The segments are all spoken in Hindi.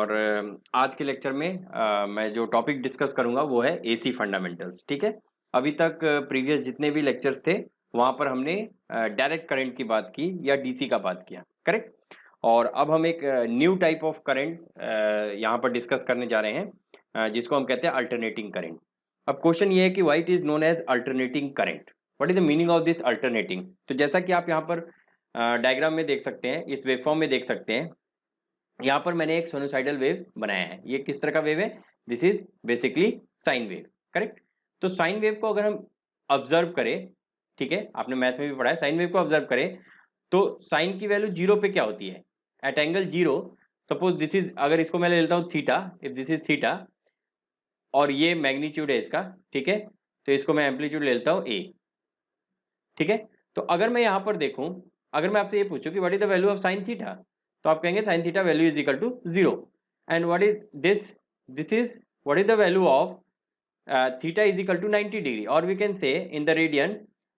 और आज के लेक्चर में मैं जो टॉपिक डिस्कस करूंगा वो है एसी फंडामेंटल्स। ठीक है। अभी तक प्रीवियस जितने भी लेक्चर्स थे वहां पर हमने डायरेक्ट करंट की बात की या डीसी का बात किया, करेक्ट। और अब हम एक न्यू टाइप ऑफ करंट यहाँ पर डिस्कस करने जा रहे हैं, जिसको हम कहते हैं अल्टरनेटिंग करंट। अब क्वेश्चन ये है कि why it is known as alternating current, what is the meaning of this alternating. तो जैसा कि आप यहाँ पर डायग्राम में देख सकते हैं, इस वेवफॉर्म में देख सकते हैं, यहाँ पर मैंने एक साइनोसॉइडल वेव बनाया है। ये किस तरह का वेव है? This is basically sine wave, correct. तो साइन वेव को अगर हम ऑब्जर्व करें, ठीक है, आपने मैथ में भी पढ़ा है, साइन वेव को ऑब्जर्व करें तो साइन की वैल्यू जीरो पे क्या होती है? At angle zero, suppose this is, अगर इसको मैं ले लेता हूँ theta, if this is theta और ये मैग्नीट्यूड है इसका, ठीक है, तो इसको मैं एम्पलीट्यूड ले लेता हूँ ए, ठीक है। तो अगर मैं यहाँ पर देखूं, अगर मैं आपसे ये पूछूं कि what is the value of sine theta, तो आप कहेंगे sine theta value is equal to zero. And what is this? This is what is the value of theta is equal to 90 degree, और we can say in the radian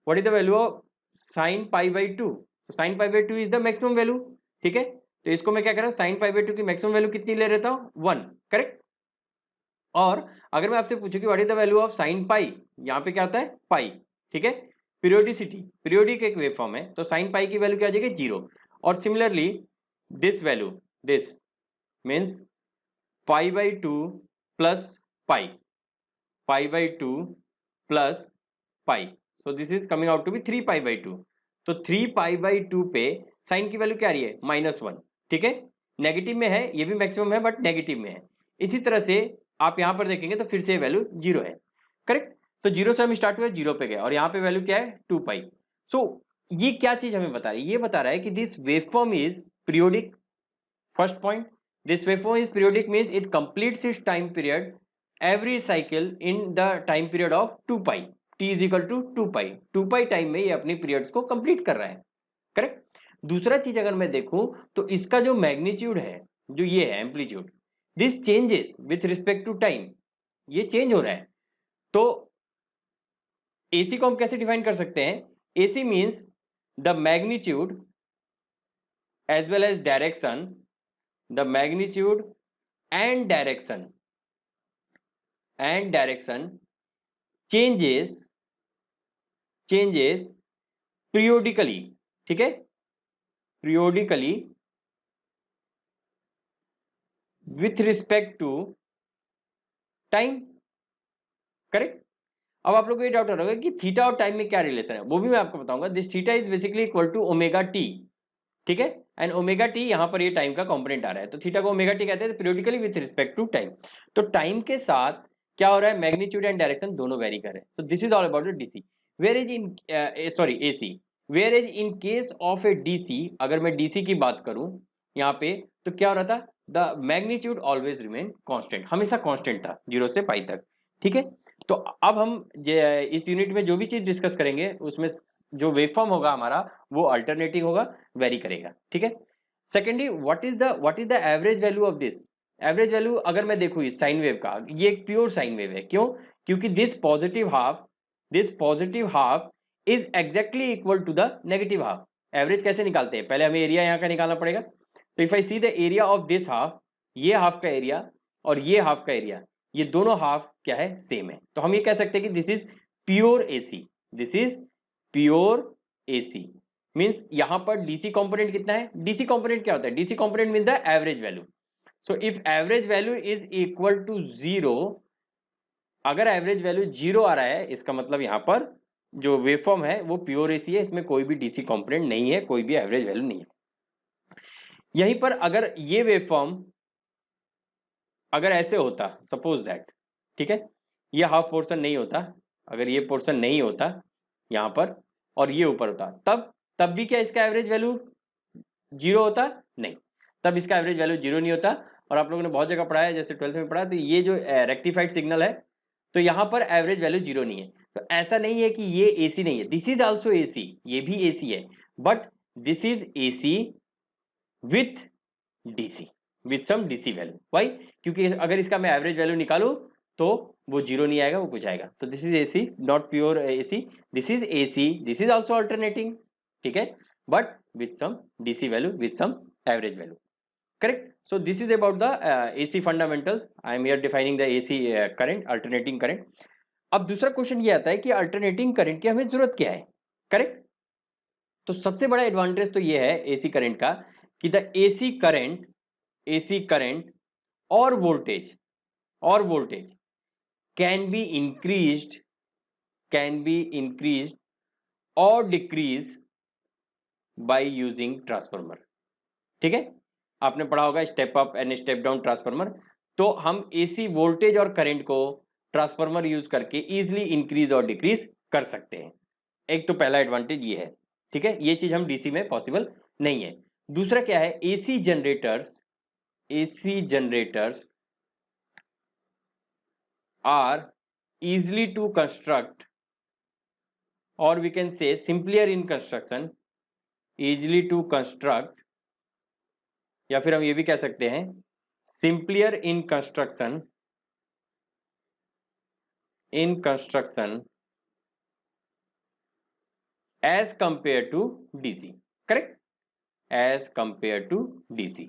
what is the value of sine pi by two. तो sine pi by two is the maximum value, ठीक है। तो इसको मैं क्या कर रहा हूँ, साइन पाई बाई टू की मैक्सिमम वैल्यू कितनी ले लेता हूँ? 1, करेक्ट। और अगर मैं आपसे पूछूं कि what is the value of sine पाई, यहाँ पे क्या होता है? पाई, ठीक है। पीरियोडिसिटी, पीरियोडिक एक वेव फॉर्म है, तो साइन पाई की वैल्यू क्या आ जाएगी? जीरो। और similarly this value, this means pi by two plus pi, pi by two plus pi, so this is coming out to be 3 pi by two. तो 3 पाई बाई टू पे साइन की वैल्यू क्या आ रही है? -1, ठीक है। नेगेटिव में है, ये भी मैक्सिमम है बट नेगेटिव में है। इसी तरह से आप यहां पर देखेंगे तो फिर से वैल्यू जीरो है, करेक्ट। तो जीरो से हम स्टार्ट हुए, जीरो पे गए, और यहाँ पे वैल्यू क्या है? 2 पाई। सो ये क्या चीज हमें बता रही है? ये बता रहा है कि this waveform is periodic. First point, this waveform is periodic means it completes it's time period every cycle in the time period of 2 pi, t is equal to 2 pi, 2 pi time में ये अपनी पीरियड्स को कंप्लीट कर रहा है, करेक्ट। दूसरा चीज अगर मैं देखूं तो इसका जो मैग्नीट्यूड है, जो ये है amplitude, this changes with respect to time, ये चेंज हो रहा है। तो एसी को हम कैसे डिफाइन कर सकते हैं? AC means the magnitude as well as direction, the magnitude and direction changes periodically, ठीक है, periodically with respect to time, correct. अब आप लोगों को ये डाउट हो रहा है कि थीटा और टाइम में क्या रिलेशन है, वो भी मैं आपको बताऊंगा। This theta is basically equal to omega t, ठीक है। एंड ओमेगा टी यहाँ पर ये टाइम का कंपोनेंट आ रहा है, तो थीटा को ओमेगा टी कहते हैं, periodically with respect to time. तो टाइम के साथ क्या हो रहा है? मैग्नीट्यूड एंड डायरेक्शन दोनों वेरी कर रहे हैं। तो this is all about DC. Where is in sorry AC, where is in case of a DC, अगर मैं डीसी की बात करूं यहाँ पे, तो क्या हो रहा था? The magnitude always remain constant, हमेशा कांस्टेंट था 0 से पाई तक, ठीक है। तो अब हम इस यूनिट में जो भी चीज डिस्कस करेंगे उसमें जो वेवफॉर्म होगा हमारा वो अल्टरनेटिंग होगा, वेरी करेगा, ठीक है। Secondly what is the average value of this? Average value अगर मैं देखूं इस साइन वेव का, ये एक प्योर साइन वेव है। क्यों? क्योंकि this positive half is exactly equal to the negative half. Average कैसे निकालते हैं? पहले हमें एरिया यहाँ का निकालना पड़ेगा। तो if I see the area of this half, ये हाफ का एरिया और ये हाफ का एरिया, ये दोनों हाफ क्या है? सेम है। तो हम ये कह सकते हैं कि this is pure AC, this is pure AC. Means यहां पर डीसी कंपोनेंट कितना है? डीसी कंपोनेंट क्या होता है? DC component mean the average value. So if average value is equal to zero, अगर एवरेज वैल्यू जीरो आ रहा है, इसका मतलब यहां पर जो वेवफॉर्म है वो प्योर एसी है, इसमें कोई भी डीसी कंपोनेंट नहीं है, कोई भी एवरेज वैल्यू नहीं है। यहीं पर अगर ये वेवफॉर्म अगर ऐसे होता, सपोज दैट, ठीक है, ये हाफ पोर्शन नहीं होता, अगर ये पोर्शन नहीं होता यहां पर और ये ऊपर होता, तब भी क्या इसका एवरेज वैल्यू जीरो होता? नहीं, तब इसका एवरेज वैल्यू जीरो नहीं होता। और आप लोगों ने बहुत जगह पढ़ा है, जैसे 12th में पढ़ा, तो ये जो रेक्टिफाइड सिग्नल है, तो यहां पर एवरेज वैल्यू जीरो नहीं है। तो ऐसा नहीं है कि ये एसी नहीं है, दिस इज ऑल्सो एसी, ये भी एसी है, but this is AC with DC, with some DC value. Why? क्योंकि अगर इसका मैं एवरेज वैल्यू निकालूं तो वो जीरो नहीं आएगा, वो कुछ आएगा। तो this is AC, not pure AC, this is AC, this is also alternating, ठीक है, but with some DC value, with some average value, correct? So this is about the AC fundamentals. I am here defining the AC current, alternating current. अब दूसरा क्वेश्चन ये आता है कि अल्टरनेटिंग करंट की हमें जरूरत क्या है, करेक्ट? तो सबसे बड़ा एडवांटेज तो ये है एसी करंट का कि द एसी करंट और वोल्टेज कैन बी इंक्रीज्ड और डिक्रीज बाय यूजिंग ट्रांसफार्मर, ठीक है? आपने पढ़ा होगा step up and step down transformer. तो हम एसी वोल्टेज और करंट को ट्रांसफार्मर यूज करके इजीली इंक्रीज और डिक्रीज कर सकते हैं। एक तो पहला एडवांटेज ये है, ठीक है? ये चीज हम डीसी में पॉसिबल नहीं है। दूसरा क्या है, AC generators are easily to construct, or we can say simpler in construction, easily to construct, या फिर हम ये भी कह सकते हैं simpler in construction as compared to DC, correct? as compared to DC।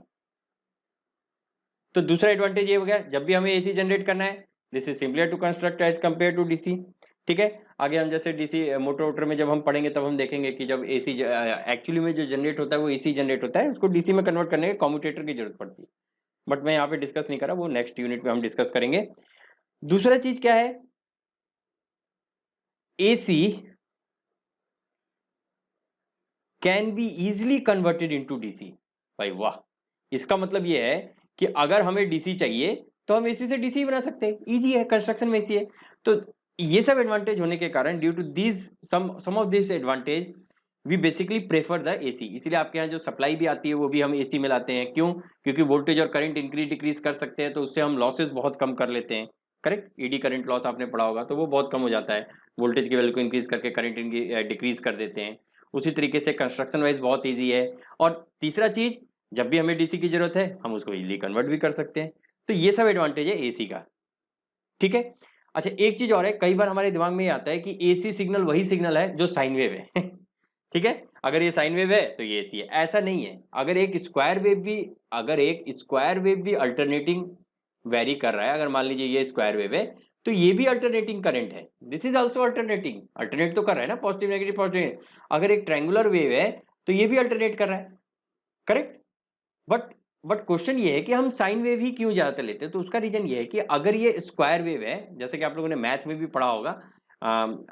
तो दूसरा एडवांटेज ये हो गया, जब भी हमें एसी जनरेट करना है this is simpler to construct as compare to DC, ठीक है? आगे हम जैसे डीसी मोटर में जब हम पढ़ेंगे तब हम देखेंगे कि जब एसी एक्चुअली में जो जनरेट होता है वो एसी जनरेट होता है, उसको डीसी में कन्वर्ट करने के कम्यूटेटर की जरूरत पड़ती है, बट मैं यहाँ पे डिस्कस नहीं कर रहा, वो नेक्स्ट यूनिट में हम डिस्कस करेंगे। दूसरा चीज क्या है, AC can be easily converted into DC. भाई वाह, इसका मतलब ये है कि अगर हमें डीसी चाहिए तो हम एसी से डीसी बना सकते हैं, इजी है, कंस्ट्रक्शन में इजी है। तो ये सब एडवांटेज होने के कारण due to this some of this advantage we basically prefer the AC. इसलिए आपके यहाँ जो सप्लाई भी आती है वो भी हम एसी में लाते हैं। क्यों? क्योंकि वोल्टेज और करंट इंक्रीज डिक्रीज कर सकते हैं, तो उससे हम लॉसेस बहुत कम कर लेते हैं, करेक्ट? ईडी करंट लॉस आपने पढ़ा होगा, तो वो बहुत कम हो जाता है, वोल्टेज की वैल्यू को इंक्रीज करके करंट डिक्रीज कर देते हैं। उसी तरीके से कंस्ट्रक्शन वाइज बहुत ईजी है। और तीसरा चीज, जब भी हमें डीसी की जरूरत है हम उसको इजीली कन्वर्ट भी कर सकते हैं। तो ये सब एडवांटेज है एसी का, ठीक है? अच्छा, एक चीज और है, कई बार हमारे दिमाग में ये आता है कि एसी सिग्नल वही सिग्नल है जो साइन वेव है ठीक है? अगर ये साइन वेव है तो ये एसी है, ऐसा नहीं है। अगर एक स्क्वायर वेव भी अल्टरनेटिंग वेरी कर रहा है, अगर मान लीजिए ये स्क्वायर वेव है तो ये भी अल्टरनेटिंग करंट है, दिस इज ऑल्सो अल्टरनेट तो कर रहा है ना, पॉजिटिव नेगेटिव पॉजिटिव। अगर एक ट्रायंगुलर वेव है तो ये भी अल्टरनेट कर रहा है, करेक्ट? बट क्वेश्चन ये है कि हम साइन वेव ही क्यों ज्यादातर लेते हैं? तो उसका रीजन ये है कि अगर ये स्क्वायर वेव है, जैसे कि आप लोगों ने मैथ में भी पढ़ा होगा,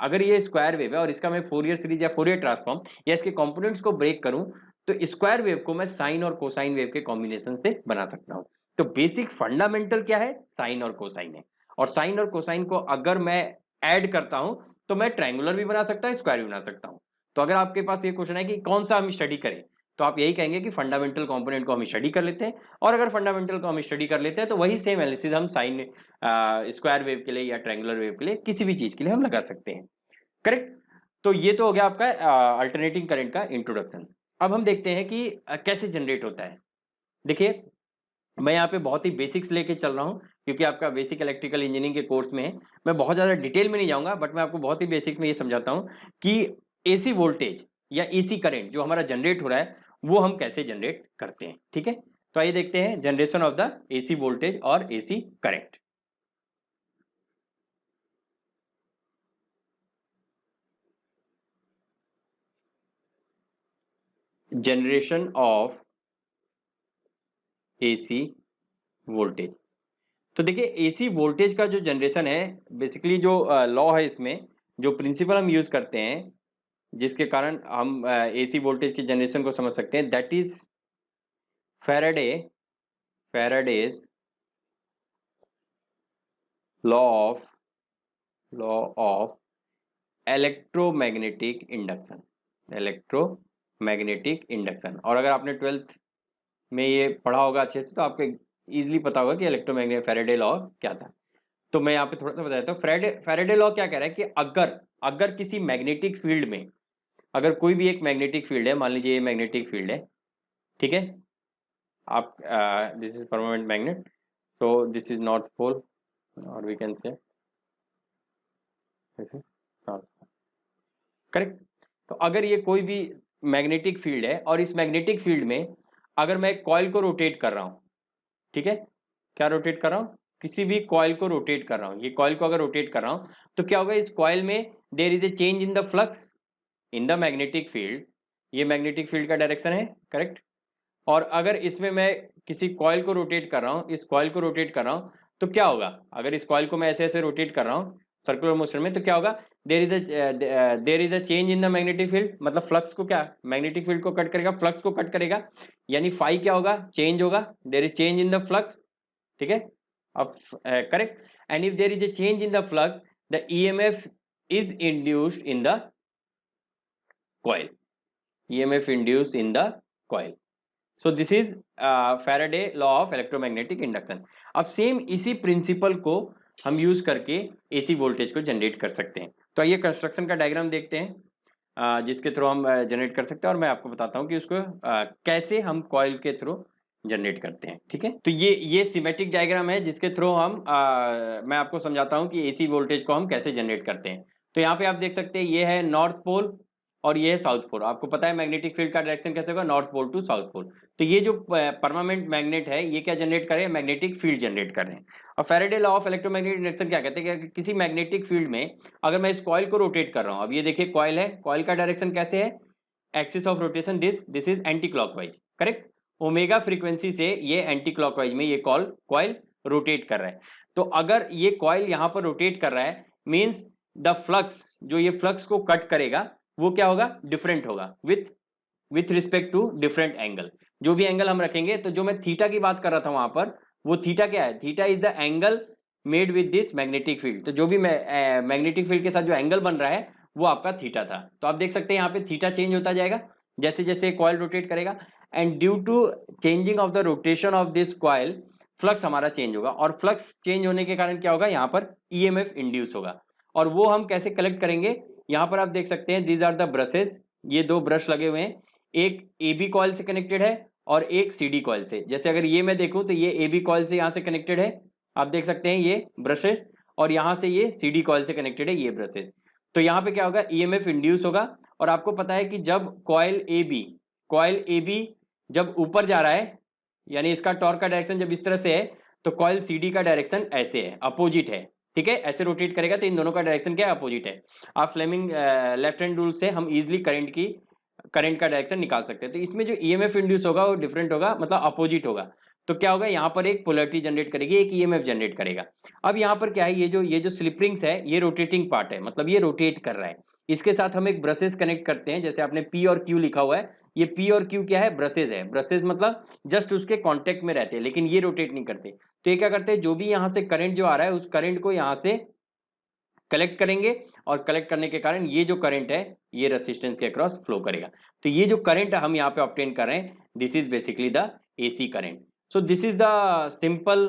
अगर ये स्क्वायर वेव है और इसका मैं फोरियर सीरीज या फोरियर ट्रांसफॉर्म या इसके कंपोनेंट्स को ब्रेक करूं, तो स्क्वायर वेव को मैं साइन और कोसाइन वेव के कॉम्बिनेशन से बना सकता हूं। तो बेसिक फंडामेंटल क्या है, साइन और कोसाइन है। और साइन और कोसाइन को अगर मैं ऐड करता हूं तो मैं ट्रायंगुलर भी बना सकता हूं, स्क्वायर भी बना सकता हूं। तो अगर आपके पास ये क्वेश्चन है कि कौन सा हम स्टडी करें, तो आप यही कहेंगे कि फंडामेंटल कंपोनेंट को हम स्टडी कर लेते हैं। और अगर फंडामेंटल को हम स्टडी कर लेते हैं तो वही सेम एनालिसिस हम साइन स्क्वायर वेव के लिए या ट्रायंगुलर वेव के लिए, किसी भी चीज के लिए हम लगा सकते हैं, करेक्ट? तो ये तो हो गया आपका अल्टरनेटिंग करंट का इंट्रोडक्शन। अब हम देखते हैं कि कैसे जनरेट होता है। देखिए, मैं यहाँ पे बहुत ही बेसिक्स लेके चल रहा हूँ क्योंकि आपका बेसिक इलेक्ट्रिकल इंजीनियरिंग के कोर्स में है। मैं बहुत ज्यादा डिटेल में नहीं जाऊंगा, बट मैं आपको बहुत ही बेसिक्स में ये समझाता हूँ कि एसी वोल्टेज या एसी करंट जो हमारा जनरेट हो रहा है वो हम कैसे जनरेट करते हैं, ठीक है? तो आइए देखते हैं generation of the AC voltage और AC current. Generation of AC voltage. तो देखिए, एसी वोल्टेज का जो जनरेशन है, बेसिकली जो लॉ है इसमें, जो प्रिंसिपल हम यूज करते हैं जिसके कारण हम एसी वोल्टेज की जनरेशन को समझ सकते हैं, that is Faraday's law of electromagnetic induction. और अगर आपने 12th में ये पढ़ा होगा अच्छे से तो आपको इजीली पता होगा कि इलेक्ट्रोमैग्नेटिक फैराडे लॉ क्या था। तो मैं यहाँ पे थोड़ा सा बताता हूँ। फैराडे लॉ क्या कह रहा है कि अगर किसी मैग्नेटिक फील्ड में, अगर कोई भी एक मैग्नेटिक फील्ड है, मान लीजिए ये मैग्नेटिक फील्ड है, ठीक है? आप this is permanent magnet, so this is north pole, और वी कैन से करेक्ट। तो अगर ये कोई भी मैग्नेटिक फील्ड है और इस मैग्नेटिक फील्ड में अगर मैं कॉइल को रोटेट कर रहा हूं, ठीक है, क्या रोटेट कर रहा हूं, किसी भी कॉइल को रोटेट कर रहा हूं, ये कॉइल को अगर रोटेट कर रहा हूं तो क्या होगा, इस कॉइल में there is a change in the flux in the magnetic field, ये मैग्नेटिक फील्ड का डायरेक्शन है, करेक्ट। और अगर इसमें मैं किसी कॉइल को रोटेट कर रहा हूं, इस कॉइल को रोटेट कर रहा हूं, तो क्या होगा, अगर इस कॉइल को मैं ऐसे ऐसे रोटेट कर रहा हूं सर्कुलर मोशन में, तो क्या होगा, there is a change in the magnetic field, मतलब फ्लक्स को क्या, मैग्नेटिक फील्ड को कट करेगा, फ्लक्स को कट करेगा, यानी फाई क्या होगा, चेंज होगा, there is change in the flux, ठीक है। अब correct, and if there is a change in the flux the EMF is induced in the coil, EMF induced in the coil. So this is Faraday law of electromagnetic induction. अब सेम इसी प्रिंसिपल को हम यूज करके एसी वोल्टेज को जनरेट कर सकते हैं। तो आइए कंस्ट्रक्शन का डायग्राम देखते हैं जिसके थ्रू हम जनरेट कर सकते हैं, और मैं आपको बताता हूँ कि उसको कैसे हम कॉइल के थ्रू जनरेट करते हैं, ठीक है। तो ये सिमेट्रिक डायग्राम है जिसके थ्रू हम मैं आपको समझाता हूँ कि एसी वोल्टेज को हम कैसे जनरेट करते हैं। तो यहाँ पे आप देख सकते हैं ये है नॉर्थ पोल और ये है साउथ पोल। आपको पता है मैग्नेटिक फील्ड का डायरेक्शन कैसे होगा, north pole to south pole. तो ये जो परमानेंट मैग्नेट है ये क्या जनरेट करे, मैग्नेटिक फील्ड जनरेट कर रहे हैं। और Faraday law of electromagnetic induction क्या कहते हैं कि किसी मैग्नेटिक फील्ड में अगर मैं इस कॉइल को रोटेट कर रहा हूं, अब ये देखिए कॉइल है, कॉइल का डायरेक्शन कैसे है, axis of rotation this is anti clockwise, correct. Omega frequency से ये एंटी क्लॉकवाइज में ये कॉइल रोटेट कर रहा है। तो अगर ये कॉइल यहां पर रोटेट कर रहा है मींस द फ्लक्स, जो ये फ्लक्स को कट करेगा वो क्या होगा, डिफरेंट होगा with respect to different angle. जो भी एंगल हम रखेंगे, तो जो मैं थीटा की बात कर रहा था वहां पर, वो थीटा क्या है, theta is the angle made with this magnetic field. तो जो भी मैग्नेटिक फील्ड के साथ जो एंगल बन रहा है वो आपका थीटा था। तो आप देख सकते हैं यहाँ पे थीटा चेंज होता जाएगा जैसे जैसे कॉइल रोटेट करेगा, and due to changing of the rotation of this coil flux हमारा चेंज होगा, और फ्लक्स चेंज होने के कारण क्या होगा, यहाँ पर ईएमएफ इंड्यूस होगा। और वो हम कैसे कलेक्ट करेंगे, यहाँ पर आप देख सकते हैं दीज आर द ब्रशेस, ये दो ब्रश लगे हुए हैं, एक ए बी कॉइल से कनेक्टेड है और एक सी डी कॉइल से। जैसे अगर ये मैं देखूं तो ये ए बी कॉइल से यहाँ से कनेक्टेड है, आप देख सकते हैं ये ब्रशेस, और यहाँ से ये सी डी कॉइल से कनेक्टेड है ये ब्रशेस। तो यहाँ पे क्या होगा, ईएमएफ इंड्यूस होगा। और आपको पता है कि जब कॉइल ए बी जब ऊपर जा रहा है, यानी इसका टॉर्क का डायरेक्शन जब इस तरह से है, तो कॉइल सी डी का डायरेक्शन ऐसे है, अपोजिट है, ठीक है, ऐसे रोटेट करेगा तो इन दोनों का डायरेक्शन क्या है, अपोजिट है। आप फ्लेमिंग लेफ्ट हैंड रूल से हम इजीली करंट का डायरेक्शन निकाल सकते हैं। तो इसमें जो ईएमएफ इंड्यूस होगा वो डिफरेंट होगा, मतलब अपोजिट होगा। तो क्या होगा, यहाँ पर एक पोलैरिटी जनरेट करेगी, एक ईएमएफ जनरेट करेगा। अब यहाँ पर क्या है, ये जो स्लिप रिंग्स है ये रोटेटिंग पार्ट है, मतलब ये रोटेट कर रहा है। इसके साथ हम एक ब्रशेस कनेक्ट करते हैं, जैसे आपने पी और क्यू लिखा हुआ है, ये पी और क्यू क्या है, ब्रशेस है। ब्रशेस मतलब जस्ट उसके कॉन्टेक्ट में रहते हैं, लेकिन ये रोटेट नहीं करते। तो ये क्या करते हैं, जो भी यहाँ से करंट जो आ रहा है उस करंट को यहाँ से कलेक्ट करेंगे, और कलेक्ट करने के कारण ये जो करंट है ये रेजिस्टेंस के अक्रॉस फ्लो करेगा। तो ये जो करंट हम यहाँ पे ऑब्टेन कर रहे हैं, this is basically the AC current. So this is the simple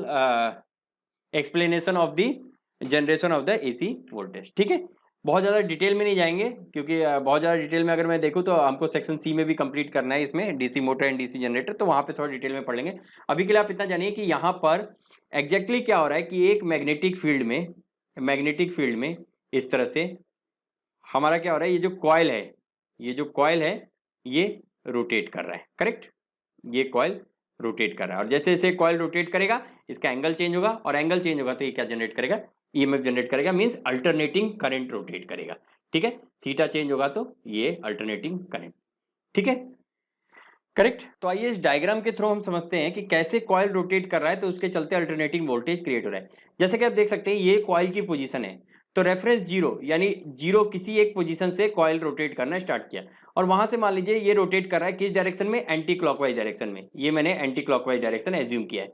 explanation of the generation of the AC voltage, ठीक है। बहुत ज़्यादा डिटेल में नहीं जाएंगे क्योंकि बहुत ज़्यादा डिटेल में अगर मैं देखूँ तो हमको सेक्शन सी में भी कंप्लीट करना है इसमें, DC motor and DC generator, तो वहाँ पे थोड़ा डिटेल में पढ़ लेंगे। अभी के लिए आप इतना जानिए कि यहाँ पर एग्जैक्टली क्या हो रहा है कि एक मैग्नेटिक फील्ड में इस तरह से हमारा क्या हो रहा है, ये जो कॉइल है ये रोटेट कर रहा है, करेक्ट। ये कॉइल रोटेट कर रहा है, और जैसे जैसे कॉइल रोटेट करेगा इसका एंगल चेंज होगा, और एंगल चेंज होगा तो ये क्या जनरेट करेगा, ईएमएफ जनरेट करेगा, मींस अल्टरनेटिंग करंट रोटेट करेगा, ठीक है। थीटा चेंज होगा तो ये अल्टरनेटिंग करंट, ठीक है, करेक्ट। तो आइए इस डायग्राम के थ्रू हम समझते हैं कि कैसे कॉइल रोटेट कर रहा है तो उसके चलते अल्टरनेटिंग वोल्टेज क्रिएट हो रहा है। जैसे कि आप देख सकते हैं ये कॉइल की पोजीशन है, तो रेफरेंस जीरो, यानी जीरो किसी एक पोजीशन से कॉइल रोटेट करना स्टार्ट किया, और वहां से मान लीजिए ये रोटेट कर रहा है किस डायरेक्शन में, एंटी क्लॉकवाइज डायरेक्शन में। ये मैंने एंटी क्लॉकवाइज डायरेक्शन एज्यूम किया है।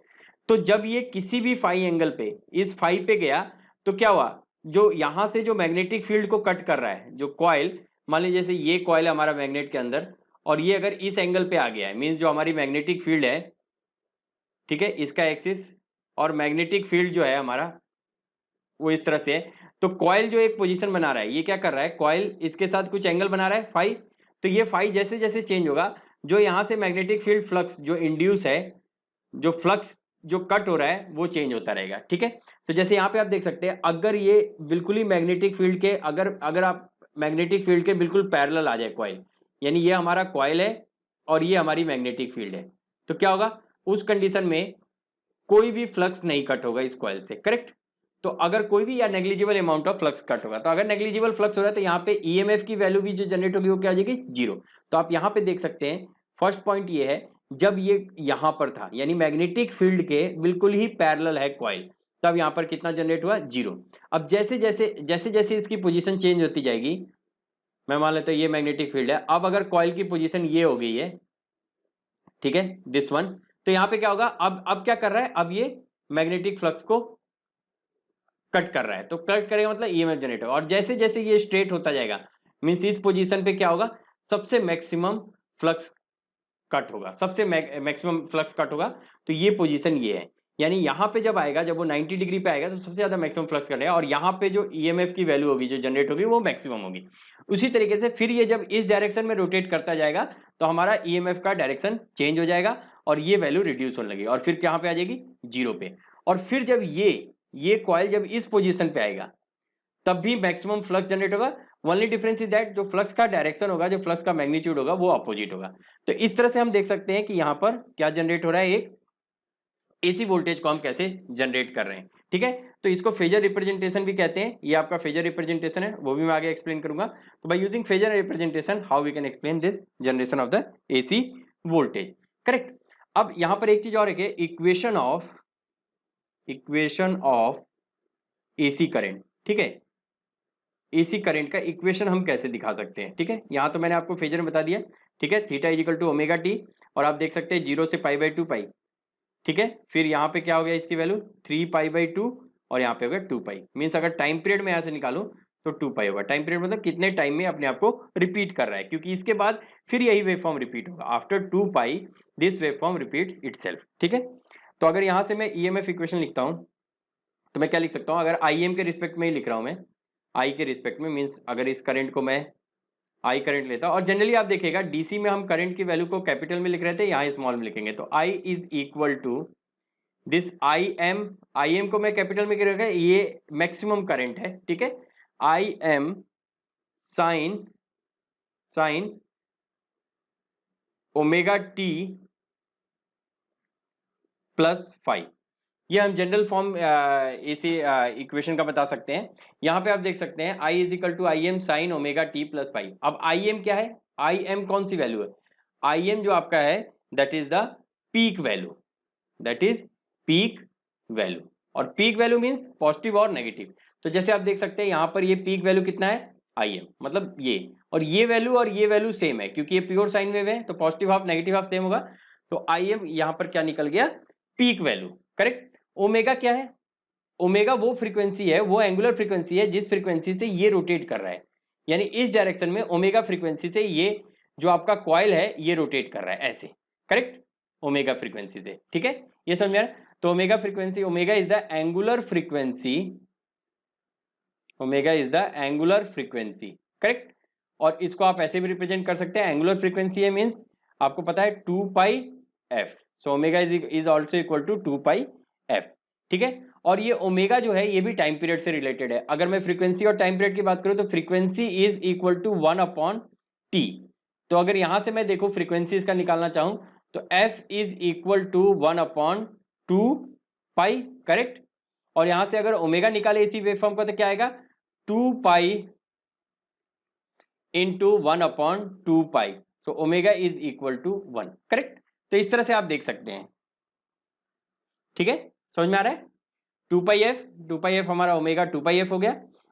तो जब ये किसी भी फाई एंगल पे इस फाई पे गया तो क्या हुआ, जो यहां से जो मैग्नेटिक फील्ड को कट कर रहा है जो कॉइल, मान लीजिए जैसे ये कॉइल है हमारा मैग्नेट के अंदर, और ये अगर इस एंगल पे आ गया है मींस जो हमारी मैग्नेटिक फील्ड है, ठीक है, इसका एक्सिस, और मैग्नेटिक फील्ड जो है हमारा वो इस तरह से है। तो कॉइल जो एक पोजीशन बना रहा है, ये क्या कर रहा है, कॉइल इसके साथ कुछ एंगल बना रहा है फाई। तो ये फाई जैसे जैसे चेंज होगा, जो यहाँ से मैग्नेटिक फील्ड फ्लक्स जो इंड्यूस है, जो फ्लक्स जो कट हो रहा है वो चेंज होता रहेगा, ठीक है। तो जैसे यहाँ पे आप देख सकते हैं, अगर ये बिल्कुल ही मैग्नेटिक फील्ड के अगर आप मैग्नेटिक फील्ड के बिल्कुल पैरेलल आ जाए कॉइल, यानी ये हमारा कॉइल है और ये हमारी मैग्नेटिक फील्ड है, तो क्या होगा, उस कंडीशन में कोई भी फ्लक्स नहीं कट होगा इस कॉइल से, करेक्ट। तो अगर कोई भी या negligible amount of flux cut होगा, तो अगर नेग्लिजिबल फ्लक्स हो रहा है तो यहाँ पे ईएमएफ की वैल्यू भी जो जनरेट होगी वो क्या हो जाएगी, जीरो। तो आप यहाँ पे देख सकते हैं फर्स्ट पॉइंट ये है, जब ये यहाँ पर था यानी मैग्नेटिक फील्ड के बिल्कुल ही पैरेलल है कॉइल, तब यहाँ पर कितना जनरेट हुआ, जीरो। अब जैसे जैसे इसकी पोजीशन चेंज होती जाएगी, मैं मान लेता हूँ ये मैग्नेटिक फील्ड है, अब अगर कॉइल की पोजीशन ये हो गई है, ठीक है, दिस वन, तो यहाँ पे क्या होगा, अब क्या कर रहा है, अब ये मैग्नेटिक फ्लक्स को कट कर रहा है, तो कट करेगा मतलब ईएमएफ जनरेट होगा। और जैसे जैसे ये स्ट्रेट होता जाएगा, मींस इस पोजीशन पे क्या होगा, सबसे मैक्सिमम फ्लक्स कट होगा, सबसे मैक्सिमम फ्लक्स कट होगा। तो ये पोजीशन ये है, यानी यहाँ पे जब आएगा, जब वो 90 डिग्री पे आएगा तो सबसे ज्यादा मैक्सिमम फ्लक्स कटेगा, और यहाँ पे जो ईएमएफ की वैल्यू होगी जो जनरेट होगी वो मैक्सिमम होगी। उसी तरीके से फिर ये जब इस डायरेक्शन में रोटेट करता जाएगा तो हमारा ईएमएफ का डायरेक्शन चेंज हो जाएगा और ये वैल्यू रिड्यूस होने लगेगी और फिर कहाँ पे आ जाएगी, जीरो पे। और फिर जब ये कॉइल जब इस पोजीशन पे आएगा तब भी मैक्सिमम फ्लक्स जनरेट होगा। ओनली डिफरेंस इज दैट जो फ्लक्स का डायरेक्शन होगा, जो फ्लक्स का मैग्नीट्यूड होगा वो अपोजिट होगा। तो इस तरह से हम देख सकते हैं कि यहां पर क्या जनरेट हो रहा है, एक एसी वोल्टेज को हम कैसे जनरेट कर रहे हैं, ठीक है। तो इसको फेजर रिप्रेजेंटेशन भी कहते हैं, ये आपका फेजर रिप्रेजेंटेशन है, वो भी मैं आगे एक्सप्लेन करूंगा। तो by using phasor representation how we can explain this generation of the AC voltage, correct. अब यहां पर एक चीज और है, इक्वेशन ऑफ एसी करंट, ठीक है। एसी करंट का इक्वेशन हम कैसे दिखा सकते हैं, ठीक है। यहां तो मैंने आपको फेजर में बता दिया, ठीक है, theta is equal to omega t, और आप देख सकते हैं 0 से पाई बाई 2 पाई, ठीक है। फिर यहाँ पे क्या हो गया इसकी वैल्यू 3 पाई बाई 2, और यहाँ पे हो गया 2 पाई। मीन्स अगर टाइम पीरियड में यहाँ से निकालूं तो 2 पाई होगा। टाइम पीरियड मतलब कितने टाइम में अपने आप को रिपीट कर रहा है, क्योंकि इसके बाद फिर यही वेव फॉर्म रिपीट होगा। After 2 pi this wave form repeats itself, ठीक है। तो अगर यहाँ से मैं ईएमएफ इक्वेशन लिखता हूँ तो मैं क्या लिख सकता हूँ, अगर आई एम के रिस्पेक्ट में ही लिख रहा हूँ मैं, आई के रिस्पेक्ट में, मीन्स अगर इस करंट को मैं आई करंट लेता हूं, और जनरली आप देखिएगा डीसी में हम करंट की वैल्यू को कैपिटल में लिख रहे थे, यहाँ स्मॉल में लिखेंगे। तो I is equal to this I M को मैं कैपिटल में लिखा, ये मैक्सिमम करंट है, ठीक है। आई M sine omega T plus five, ये हम जनरल फॉर्म इसी इक्वेशन का बता सकते हैं। यहां पे आप देख सकते हैं I is equal to I M sine omega T plus five. अब आई एम क्या है, आई एम कौन सी वैल्यू है, आई एम जो आपका है that is the peak value, that is peak value. और पीक वैल्यू मीन्स पॉजिटिव और नेगेटिव। तो जैसे आप देख सकते हैं यहां पर ये पीक वैल्यू कितना है, आई एम, मतलब ये और ये वैल्यू सेम है, क्योंकि ये प्योर साइन वेव है तो positive half negative half same होगा। तो आई एम यहां पर क्या निकल गया, पीक वैल्यू, करेक्ट। ओमेगा क्या है, ओमेगा वो फ्रीक्वेंसी है, वो एंगुलर फ्रीक्वेंसी है जिस फ्रीक्वेंसी से ये रोटेट कर रहा है, यानी इस डायरेक्शन में ओमेगा फ्रीक्वेंसी से ये जो आपका कॉइल है ये रोटेट कर रहा है ऐसे, करेक्ट, ओमेगा फ्रीक्वेंसी से, ठीक है। ये समझ में आ रहा है? तो omega frequency, omega is the angular frequency, omega is the angular frequency, correct. और इसको आप ऐसे भी रिप्रेजेंट कर सकते हैं, एंगुलर फ्रीक्वेंसी है मींस आपको पता है 2 pi F, so omega is also equal to 2 pi F, ठीक है। और ये ओमेगा जो है ये भी टाइम पीरियड से रिलेटेड है। अगर मैं फ्रीक्वेंसी और टाइम पीरियड की बात करूं तो frequency is equal to 1 upon t. तो अगर यहां से मैं देखूं फ्रीक्वेंसी इसका निकालना चाहूं तो f is equal to 1 upon 2 pi, correct. और यहां से अगर ओमेगा निकाले इसी वेवफॉर्म का तो क्या आएगा, 2 pi into 1 upon 2 pi, so omega is equal to 1, correct. तो इस तरह से आप देख सकते हैं, ठीक है, समझ में आ रहा है। 2 पाई एफ हमारा ओमेगा 2 पाई एफ हो गया,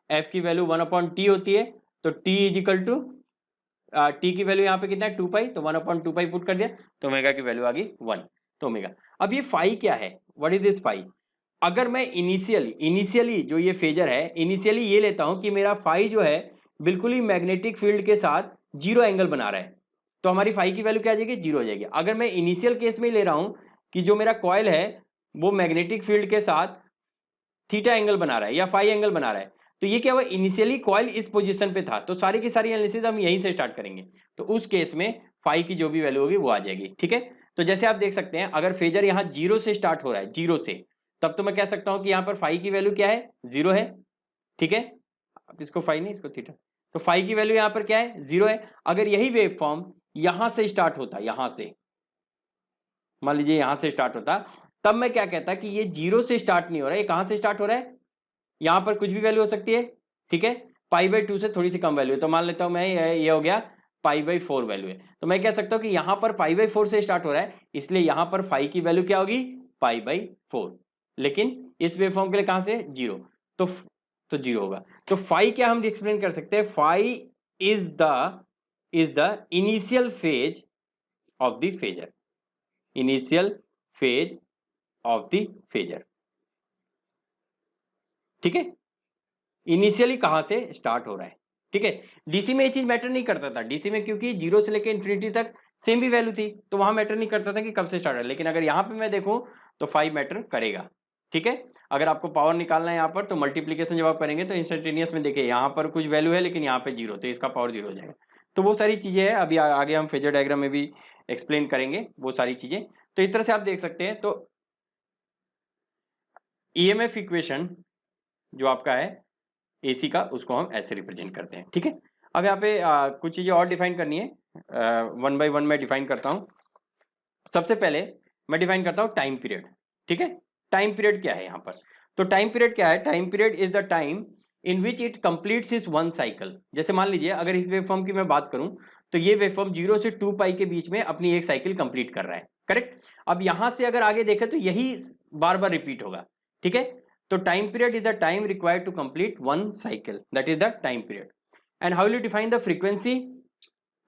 एफ की वैल्यू 1 अपॉन टी होती है, तो t is equal to t की वैल्यू यहाँ पे कितना है 2 पाई, तो 1 अपॉन 2 पाई पुट कर दिया तो ओमेगा की वैल्यू आ गई 1, तो ओमेगा। अब ये फाई क्या है, व्हाट इज दिस फाई। अगर मैं इनिशियली जो ये फेजर है इनिशियली ये लेता हूं कि मेरा फाई जो है बिल्कुल ही मैग्नेटिक फील्ड के साथ जीरो एंगल बना रहा है, तो हमारी फाई की वैल्यू क्या आ जाएगी, जीरो हो जाएगी। अगर मैं इनिशियल केस में ले रहा हूं कि जो मेरा कॉइल है वो मैग्नेटिक फील्ड के साथ थीटा एंगल बना रहा है या फाई एंगल बना रहा है, तो ये क्या हुआ, इनिशियली कॉइल इस पोजीशन पे था, तो सारी की सारी एनालिसिस हम यहीं से स्टार्ट करेंगे। तो उस केस में फाई की जो भी वैल्यू होगी वो आ जाएगी, ठीक है। तो जैसे आप देख सकते हैं अगर फेजर यहाँ जीरो से स्टार्ट हो रहा है, जीरो से, तब तो मैं कह सकता हूं कि यहाँ पर फाई की वैल्यू क्या है, जीरो है, ठीक है। अब इसको फाई नहीं, इसको थीटा, तो फाई की वैल्यू यहाँ पर क्या है, जीरो है। अगर यही वेव फॉर्म यहां से स्टार्ट होता, यहां से मान लीजिए यहां से स्टार्ट होता, तब मैं क्या कहता कि ये 0 से स्टार्ट नहीं हो रहा है, ये कहां से स्टार्ट हो रहा है, यहां पर कुछ भी वैल्यू हो सकती है, ठीक है, π/2 से थोड़ी सी कम वैल्यू है, तो मान लेता हूं मैं ये हो गया π/4 वैल्यू है, तो मैं कह सकता हूं कि यहां पर π/4 से स्टार्ट हो रहा है, इसलिए यहां पर फाई की वैल्यू क्या होगी, π/4, लेकिन इस वेवफॉर्म के लिए कहां से 0, तो 0 होगा। तो फाई क्या हम एक्सप्लेन कर सकते हैं, phi is the initial phase of the phasor, initial phase of the phasor, ठीक है, इनिशियली कहां से स्टार्ट हो रहा है, ठीक है। डीसी में ये चीज मैटर नहीं करता था, डीसी में क्योंकि 0 से लेकर इंफिनिटी तक सेम भी वैल्यू थी, तो वहां मैटर नहीं करता था कि कब से स्टार्ट है, लेकिन अगर यहां पे मैं देखूं तो 5 मैटर करेगा, ठीक है। अगर आपको पावर निकालना है यहाँ पर, तो मल्टीप्लीकेशन जब आप करेंगे तो इंस्टेंटेनियस में देखिए यहाँ पर कुछ वैल्यू है लेकिन यहाँ पे 0, तो इसका पावर 0 हो जाएगा। तो वो सारी चीजें हैं, अभी आगे हम फेजर डायग्राम में भी एक्सप्लेन करेंगे वो सारी चीजें। तो इस तरह से आप देख सकते हैं। तो ईएमएफ इक्वेशन जो आपका है एसी का, उसको हम ऐसे रिप्रेजेंट करते हैं, ठीक है। अब यहाँ पे कुछ चीजें और डिफाइन करनी है, वन बाय वन मैं डिफाइन करता हूँ। सबसे पहले मैं डिफाइन करता हूँ टाइम पीरियड, ठीक है। टाइम पीरियड क्या है यहाँ पर, तो टाइम पीरियड क्या है, time period is the time in which it completes is one cycle. जैसे मान लीजिए अगर इस वेवफॉर्म की मैं बात करूं, तो ये वेवफॉर्म 0 से 2π के बीच में अपनी एक साइकिल कंप्लीट कर रहा है, करेक्ट। अब यहां से अगर आगे देखें तो यही बार बार रिपीट होगा, ठीक है। तो time period is the time required to complete one cycle, that is the time period. And how will you define the frequency,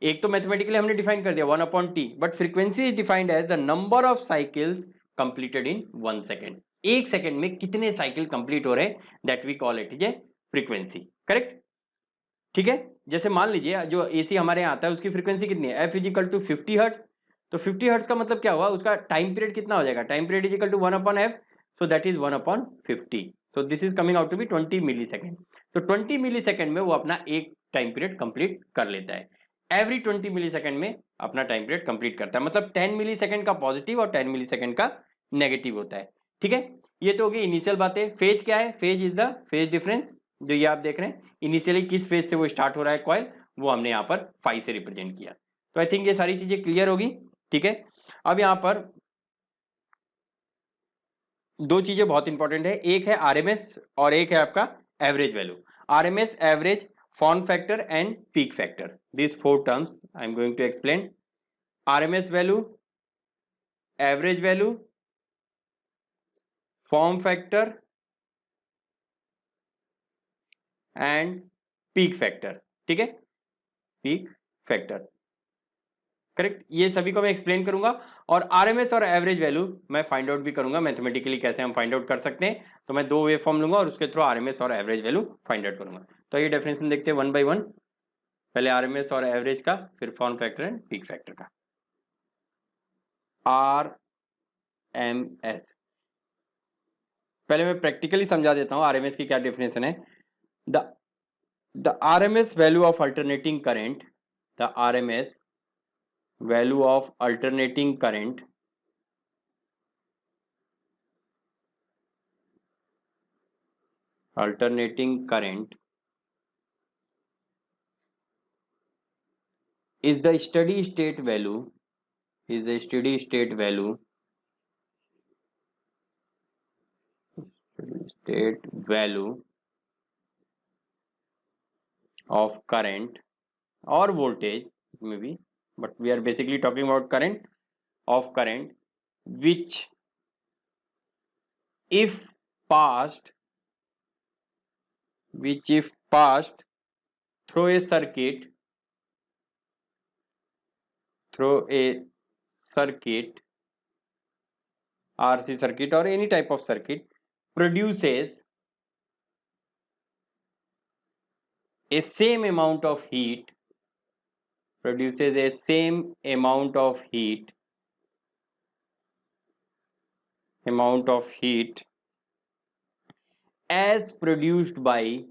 एक तो मैथमेटिकली हमने डिफाइन कर दिया 1/t, but frequency is defined as the number of cycles completed in 1 second, एक सेकेंड में कितने साइकिल कंप्लीट हो रहे हैं, that we call it is a frequency, correct, ठीक है। जैसे मान लीजिए जो एसी हमारे यहाँ आता है उसकी फ्रीक्वेंसी कितनी है, एफ इजिकल टू 50 हर्ट्ज, तो 50 हर्ट्ज का मतलब क्या हुआ, उसका टाइम पीरियड कितना हो जाएगा, time period is equal to 1/f, so that is 1/50, so this is coming out to be 20 millisecond. तो 20 मिली सेकेंड में वो अपना एक टाइम पीरियड कंप्लीट कर लेता है, एवरी 20 मिली सेकेंड में अपना टाइम पीरियड कंप्लीट करता है, मतलब 10 मिली सेकेंड का पॉजिटिव और 10 मिली सेकेंड का नेगेटिव होता है, ठीक है। ये तो होगी इनिशियल बातें। फेज क्या है, phase is the phase difference, जो ये आप देख रहे हैं इनिशियली किस फेज से वो स्टार्ट हो रहा है कॉइल, वो हमने यहाँ पर फाई से रिप्रेजेंट किया। तो आई थिंक ये सारी चीजें क्लियर होगी, ठीक है। अब यहाँ पर दो चीजें बहुत इंपॉर्टेंट है, एक है आरएमएस और एक है आपका average value. RMS, average, form factor and peak factor, this four terms I am going to explain. RMS value, average value, form factor and peak factor, ठीक है, पीक फैक्टर, करेक्ट। ये सभी को मैं एक्सप्लेन करूंगा, और आरएमएस और एवरेज वैल्यू मैं फाइंड आउट भी करूंगा मैथमेटिकली, कैसे हम फाइंड आउट कर सकते हैं। तो मैं दो वे फॉर्म लूंगा और उसके थ्रू आरएमएस और एवरेज वैल्यू फाइंड आउट करूंगा। तो ये डेफिनेशन देखते हैं वन बाय वन, पहले आरएमएस और एवरेज का, फिर form factor and peak factor का। आरएमएस, पहले मैं प्रैक्टिकली समझा देता हूं आरएमएस की क्या डेफिनेशन है। The the RMS value of alternating current, the RMS value of alternating current is the steady state value, is the steady state value of current or voltage maybe, but we are basically talking about current, of current which if passed through a circuit RC circuit or any type of circuit produces a same amount of heat, produces a same amount of heat as produced by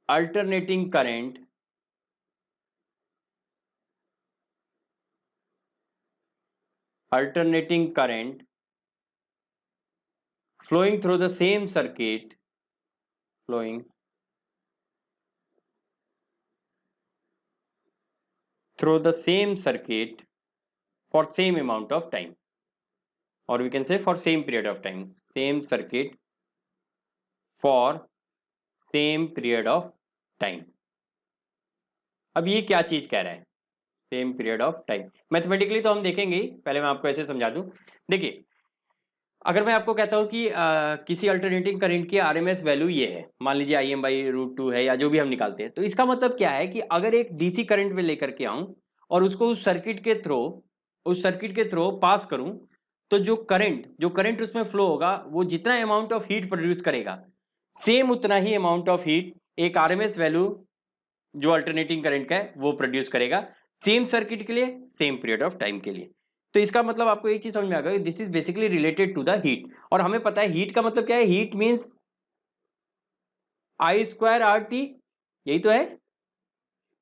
alternating current flowing through the same circuit, flowing through the same circuit for same amount of time, or we can say for same period of time. Same circuit for same period of time. अब ये क्या चीज कह रहा है, same period of time? Mathematically तो हम देखेंगे ही, पहले मैं आपको ऐसे समझा दूं। देखिए, अगर मैं आपको कहता हूं कि किसी अल्टरनेटिंग करंट की आरएमएस वैल्यू ये है, मान लीजिए Im/√2 है या जो भी हम निकालते हैं, तो इसका मतलब क्या है कि अगर एक डीसी करंट में लेकर के आऊं और उसको उस सर्किट के थ्रू पास करूं, तो जो करंट उसमें फ्लो होगा, वो जितना अमाउंट ऑफ हीट प्रोड्यूस करेगा, सेम उतना ही अमाउंट ऑफ हीट एक आरएमएस वैल्यू जो अल्टरनेटिंग करंट का है वो प्रोड्यूस करेगा, सेम सर्किट के लिए, सेम पीरियड ऑफ टाइम के लिए। तो इसका मतलब आपको एक चीज समझ में आ गया, this is basically related to the heat. और हमें पता है हीट का मतलब क्या है, हीट मींस I²RT, यही तो है,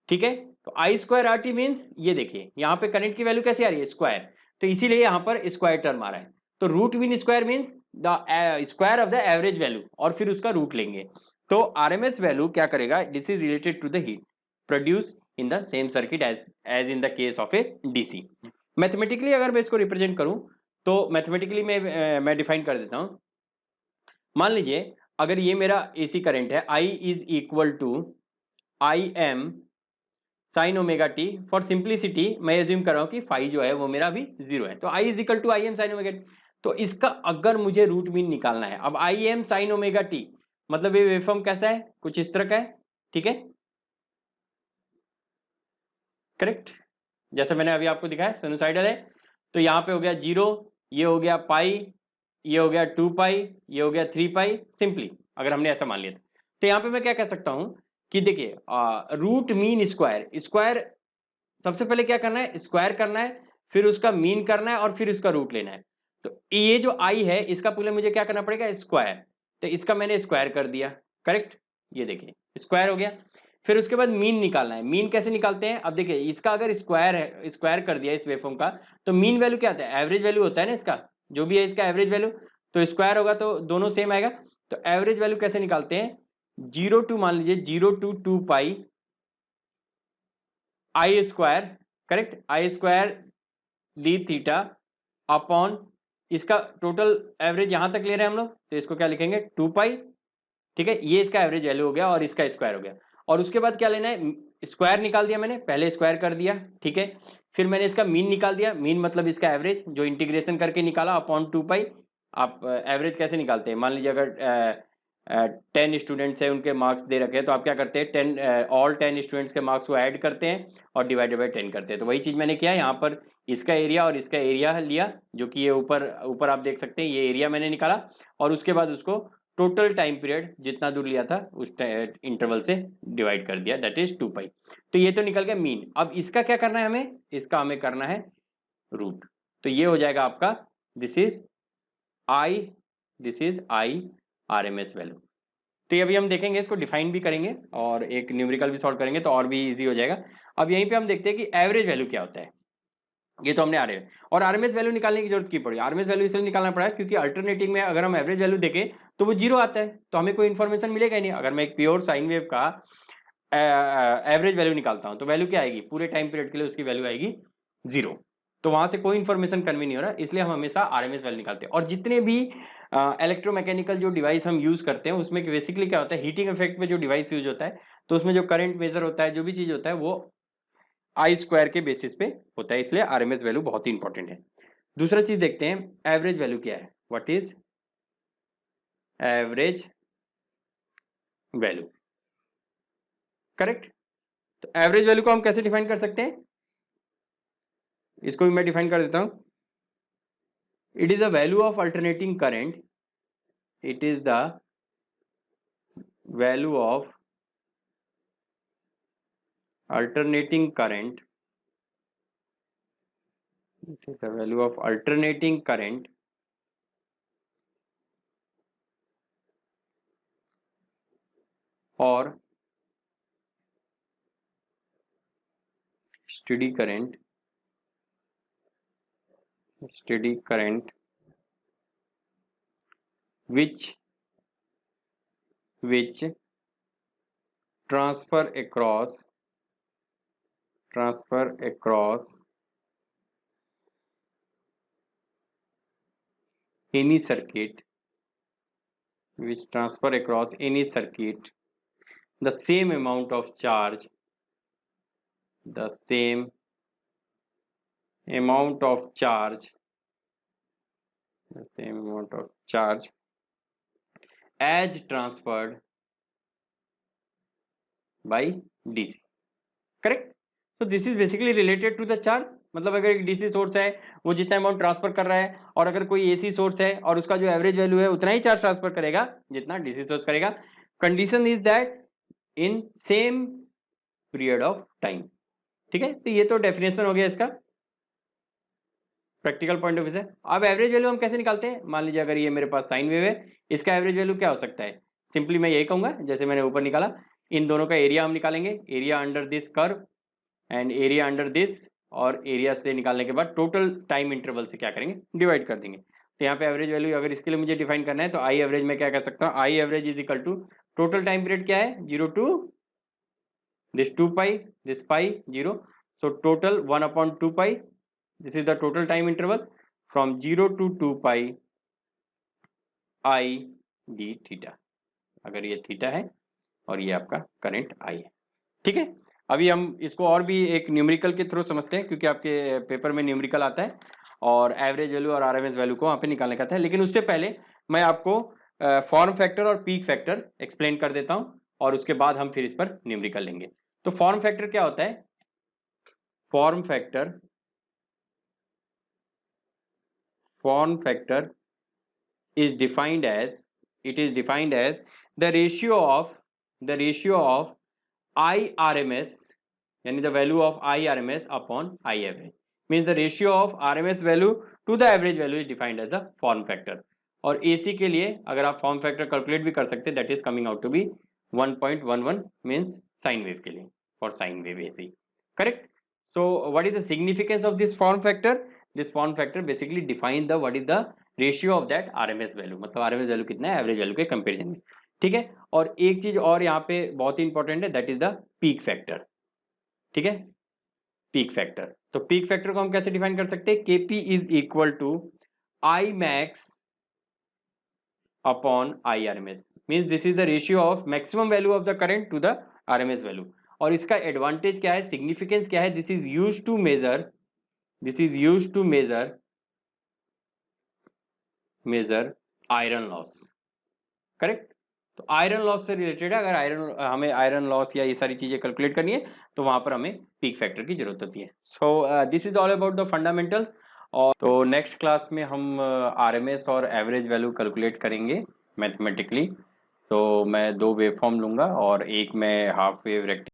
ठीक है। तो I²RT मींस ये देखिए यहां पे करंट की वैल्यू कैसे आ रही है, स्क्वायर, तो इसीलिए यहां पर स्क्वायर टर्म आ रहा है। तो root mean square means the square of the average value, और फिर उसका रूट लेंगे। तो आरएमएस वैल्यू क्या करेगा, this is related to the heat produce in the same circuit as in the case of a DC. Mathematically अगर मैं इसको रिप्रेजेंट करूं, तो मैथमेटिकली मैं डिफाइन कर देता हूं। मान लीजिए अगर ये मेरा एसी करंट है, I is equal to IM sine omega t. For simplicity मैं एज्यूम कर रहा हूं कि फाई जो है वो मेरा अभी 0 है, तो I is equal to IM sine omega t. तो इसका अगर मुझे रूट मीन निकालना है, अब IM साइन ओमेगा टी मतलब ये वेवफॉर्म कैसा है, कुछ इस तरह का है, ठीक है, करेक्ट, जैसे मैंने अभी आपको दिखाया साइनोसाइडल है। तो यहाँ पे हो गया 0, ये हो गया पाई, ये हो गया 2 पाई, ये हो गया 3 पाई, सिंपली अगर हमने ऐसा मान लिया तो यहाँ पे मैं क्या कह सकता हूं कि देखिए रूट मीन स्क्वायर, सबसे पहले क्या करना है, स्क्वायर करना है, फिर उसका मीन करना है, और फिर उसका रूट लेना है। तो ये जो आई है इसका पहले मुझे क्या करना पड़ेगा, स्क्वायर, तो इसका मैंने स्क्वायर कर दिया, करेक्ट, ये देखिए स्क्वायर हो गया। फिर उसके बाद मीन निकालना है, मीन कैसे निकालते हैं, अब देखिए इसका अगर स्क्वायर है, स्क्वायर कर दिया इस वेवफॉर्म का, तो मीन वैल्यू क्या आता है, एवरेज वैल्यू होता है ना इसका, जो भी है इसका एवरेज वैल्यू, तो स्क्वायर होगा तो दोनों सेम आएगा। तो एवरेज वैल्यू कैसे निकालते हैं, 0 टू मान लीजिए 0 to 2 pi I², correct, I² d theta upon, इसका टोटल एवरेज यहां तक ले रहे हैं हम लोग, तो इसको क्या लिखेंगे 2 पाई, ठीक है, ये इसका एवरेज वैल्यू हो गया और इसका स्क्वायर हो गया। और उसके बाद क्या लेना है, स्क्वायर निकाल दिया मैंने, पहले स्क्वायर कर दिया, ठीक है, फिर मैंने इसका मीन निकाल दिया, मीन मतलब इसका एवरेज जो इंटीग्रेशन करके निकाला अपॉन 2 पाई। आप एवरेज कैसे निकालते हैं, मान लीजिए अगर 10 स्टूडेंट्स है, उनके मार्क्स दे रखे हैं, तो आप क्या करते हैं, 10 स्टूडेंट्स के मार्क्स को ऐड करते हैं और डिवाइडेड बाई 10 करते हैं। तो वही चीज मैंने किया यहाँ पर, इसका एरिया और इसका एरिया लिया, जो कि ये ऊपर ऊपर आप देख सकते हैं, ये एरिया मैंने निकाला, और उसके बाद उसको टोटल टाइम पीरियड जितना दूर लिया था उस इंटरवल से डिवाइड कर दिया, दैट इज 2 पाई। तो ये तो निकल गया मीन। अब इसका क्या करना है हमें, इसका हमें करना है रूट। तो ये हो जाएगा आपका, this is I, this is I RMS value. तो ये अभी हम देखेंगे, इसको डिफाइन भी करेंगे और एक न्यूमेरिकल भी सॉल्व करेंगे, तो और भी इजी हो जाएगा। अब यहीं पे हम देखते हैं कि एवरेज वैल्यू क्या होता है। ये तो हमने आरएमएस और आरएमएस वैल्यू निकालने की जरूरत की पड़ी, आरएमएस वैल्यू इसलिए निकालना पड़ा क्योंकि अल्टरनेटिंग में अगर हम एवरेज वैल्यू देखें तो वो 0 आता है, तो हमें कोई इन्फॉर्मेशन मिलेगा ही नहीं। अगर मैं एक प्योर साइन वेव का एवरेज वैल्यू निकालता हूं तो वैल्यू क्या आएगी, पूरे टाइम पीरियड के लिए उसकी वैल्यू आएगी 0, तो वहां से कोई इन्फॉर्मेशन कन्वे नहीं हो रहा, इसलिए हम हमेशा आरएमएस वैल्यू निकालते हैं। और जितने भी इलेक्ट्रोमैकेनिकल जो डिवाइस हम यूज करते हैं उसमें बेसिकली क्या होता है, हीटिंग इफेक्ट में जो डिवाइस यूज होता है, तो उसमें जो करंट मेजर होता है, जो भी चीज होता है, वो I² के बेसिस पे होता है, इसलिए आरएमएस वैल्यू बहुत ही इंपॉर्टेंट है। दूसरा चीज देखते हैं, एवरेज वैल्यू क्या है, what is average value, correct. तो एवरेज वैल्यू को हम कैसे डिफाइन कर सकते हैं, इसको भी मैं डिफाइन कर देता हूं, it is the value of alternating current, it is the value of alternating current, it is the value of alternating current or steady current which transfer across transfer across any circuit, which transfer across any circuit the same amount of charge, the same amount of charge, the same amount of charge as transferred by DC. Correct. So this is basically related to the charge. मतलब अगर एक डीसी सोर्स है वो जितना अमाउंट ट्रांसफर कर रहा है और अगर कोई एसी सोर्स है और उसका जो एवरेज वैल्यू है उतना ही चार्ज ट्रांसफर करेगा जितना डीसी सोर्स करेगा. Condition is that in same period of time. ठीक है. तो ये तो डेफिनेशन हो गया इसका प्रैक्टिकल पॉइंट ऑफ व्यू से. अब एवरेज वैल्यू हम कैसे निकालते हैं. मान लीजिए अगर ये मेरे पास साइन वेव है, इसका एवरेज वैल्यू क्या हो सकता है. सिंपली मैं यही कहूंगा जैसे मैंने ऊपर निकाला, इन दोनों का एरिया हम निकालेंगे, area under this curve and area under this, और एरिया से निकालने के बाद टोटल टाइम इंटरवल से क्या करेंगे, डिवाइड कर देंगे. तो यहाँ पे एवरेज वैल्यू अगर इसके लिए मुझे डिफाइन करना है तो आई एवरेज में क्या कर सकता हूँ, I average is equal to total time period क्या है 0 to this 2 pi, this pi 0, so total 1/2 pi, this is the total time interval from 0 to 2 pi I d theta. अगर ये थीटा है और ये आपका करंट आई है. ठीक है. अभी हम इसको और भी एक न्यूमेरिकल के थ्रू समझते हैं क्योंकि आपके पेपर में न्यूमेरिकल आता है और एवरेज वैल्यू और आरएमएस वैल्यू को वहाँ पे निकालने का था. लेकिन उससे पहले मैं आपको फॉर्म फैक्टर और पीक फैक्टर एक्सप्लेन कर देता हूँ और उसके बाद हम फिर इस पर न्यूमेरिकल लेंगे. तो फॉर्म फैक्टर क्या होता है. Form factor is defined as, it is defined as the ratio of IRMS, यानी the value of IRMS upon I average, means the ratio of RMS value to the average value is defined as the form factor. और AC के लिए अगर आप फॉर्म फैक्टर कैलकुलेट भी कर सकते हैं, that is coming out to be 1.11 means sine wave के लिए, for sine wave AC. Correct. So what is the significance of this form factor? This form factor basically define the what is the ratio of that RMS value, मतलब आरएमएस वैल्यू कितना है एवरेज वैल्यू के कंपैरिजन में. ठीक है. और एक चीज और यहाँ पे बहुत ही इंपॉर्टेंट है, that is the peak factor. ठीक है. Peak factor. तो पीक फैक्टर को हम कैसे डिफाइन कर सकते हैं, KP is equal to I max upon I RMS, means this is the ratio of maximum value of the current to the RMS value. और इसका एडवांटेज क्या है, सिग्निफिकेंस क्या है, this is used to measure iron loss. Correct. तो आयरन लॉस से रिलेटेड है, अगर हमें आयरन लॉस या ये सारी चीजें कैलकुलेट करनी है तो वहां पर हमें पीक फैक्टर की जरूरत होती है. सो this is all about the fundamental. और तो नेक्स्ट क्लास में हम आरएमएस और एवरेज वैल्यू कैलकुलेट करेंगे मैथमेटिकली. तो मैं 2 वेवफॉर्म लूंगा और एक मैं हाफ वेव रेक्ट